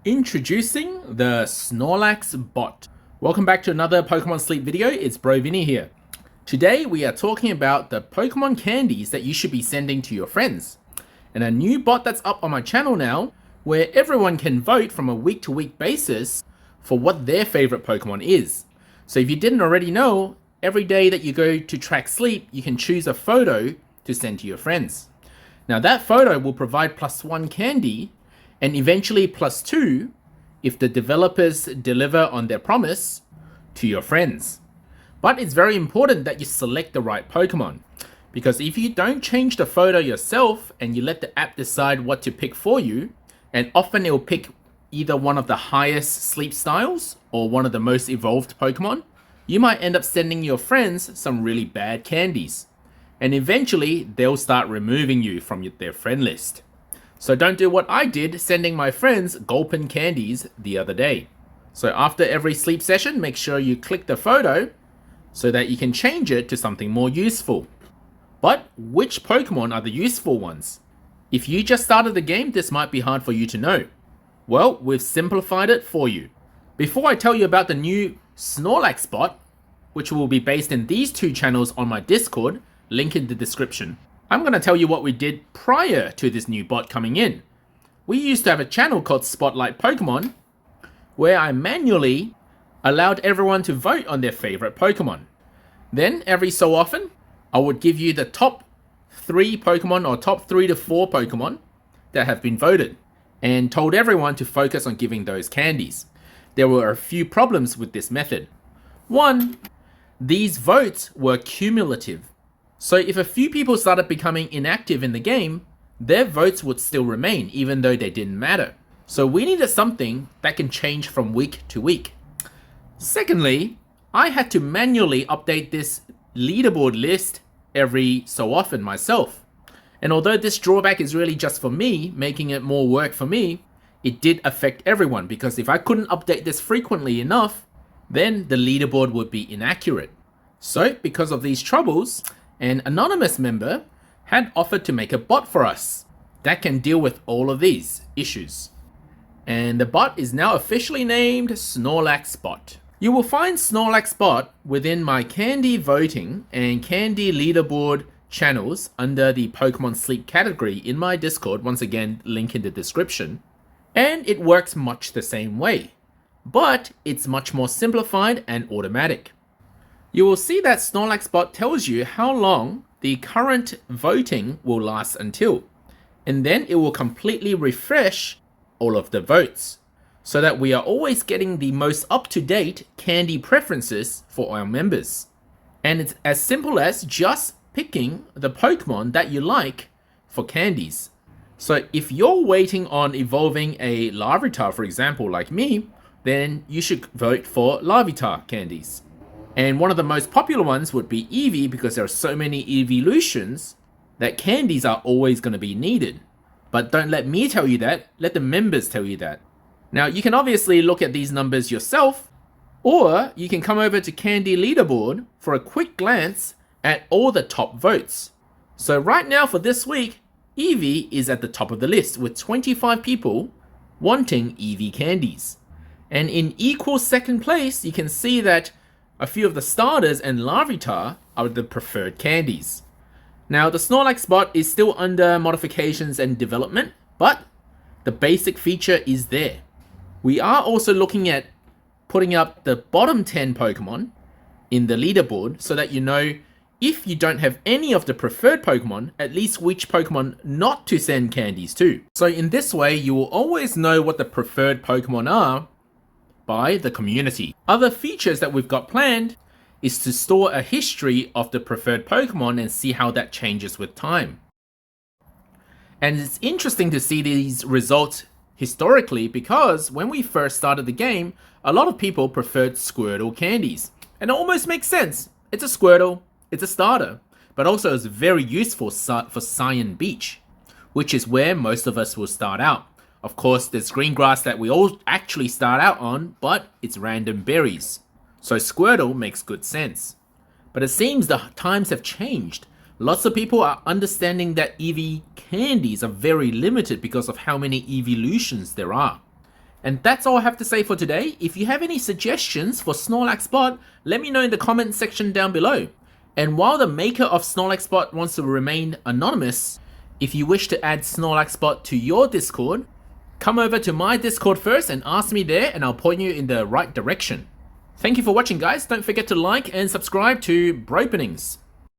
Introducing the Snorlax Bot. Welcome back to another Pokemon Sleep video. It's Bro Vinny here. Today we are talking about the Pokemon candies that you should be sending to your friends. And a new bot that's up on my channel now, where everyone can vote from a week-to-week basis for what their favorite Pokemon is. So if you didn't already know, every day that you go to track sleep, you can choose a photo to send to your friends. Now that photo will provide +1 candy and eventually +2 if the developers deliver on their promise to your friends. But it's very important that you select the right Pokemon, because if you don't change the photo yourself and you let the app decide what to pick for you, and often it will pick either one of the highest sleep styles or one of the most evolved Pokemon, you might end up sending your friends some really bad candies. And eventually they'll start removing you from their friend list. So don't do what I did, sending my friends Gulpin candies the other day. So after every sleep session, make sure you click the photo so that you can change it to something more useful. But which Pokemon are the useful ones? If you just started the game, this might be hard for you to know. Well, we've simplified it for you. Before I tell you about the new Snorlax Bot, which will be based in these two channels on my Discord, link in the description, I'm going to tell you what we did prior to this new bot coming in. We used to have a channel called Spotlight Pokemon, where I manually allowed everyone to vote on their favorite Pokemon. Then, every so often, I would give you the top 3 Pokemon or top 3 to 4 Pokemon that have been voted, and told everyone to focus on giving those candies. There were a few problems with this method. One, these votes were cumulative. So if a few people started becoming inactive in the game, their votes would still remain even though they didn't matter. So we needed something that can change from week to week. Secondly, I had to manually update this leaderboard list every so often myself. And although this drawback is really just for me, making it more work for me, it did affect everyone, because if I couldn't update this frequently enough, then the leaderboard would be inaccurate. So because of these troubles, an anonymous member had offered to make a bot for us that can deal with all of these issues. And the bot is now officially named Snorlax Bot. You will find Snorlax Bot within my candy voting and candy leaderboard channels under the Pokemon Sleep category in my Discord, once again link in the description. And it works much the same way, but it's much more simplified and automatic. You will see that Snorlax Bot tells you how long the current voting will last until, and then it will completely refresh all of the votes, so that we are always getting the most up-to-date candy preferences for our members. And it's as simple as just picking the Pokemon that you like for candies. So if you're waiting on evolving a Larvitar, for example, like me, then you should vote for Larvitar candies. And one of the most popular ones would be Eevee, because there are so many evolutions that candies are always going to be needed. But don't let me tell you that, let the members tell you that. Now you can obviously look at these numbers yourself, or you can come over to Candy Leaderboard for a quick glance at all the top votes. So right now for this week, Eevee is at the top of the list with 25 people wanting Eevee candies. And in equal second place, you can see that a few of the starters and Larvitar are the preferred candies. Now the Snorlax Bot is still under modifications and development, but the basic feature is there. We are also looking at putting up the bottom 10 Pokemon in the leaderboard so that you know, if you don't have any of the preferred Pokemon, at least which Pokemon not to send candies to. So in this way, you will always know what the preferred Pokemon are by the community. Other features that we've got planned is to store a history of the preferred Pokemon and see how that changes with time. And it's interesting to see these results historically, because when we first started the game, a lot of people preferred Squirtle candies. And it almost makes sense. It's a Squirtle, it's a starter, but also it's very useful for Cyan Beach, which is where most of us will start out. Of course, there's green grass that we all actually start out on, but it's random berries. So Squirtle makes good sense. But it seems the times have changed. Lots of people are understanding that Eevee candies are very limited because of how many evolutions there are. And that's all I have to say for today. If you have any suggestions for Snorlax Bot, let me know in the comment section down below. And while the maker of Snorlax Bot wants to remain anonymous, if you wish to add Snorlax Bot to your Discord, come over to my Discord first and ask me there, and I'll point you in the right direction. Thank you for watching, guys. Don't forget to like and subscribe to Bropenings.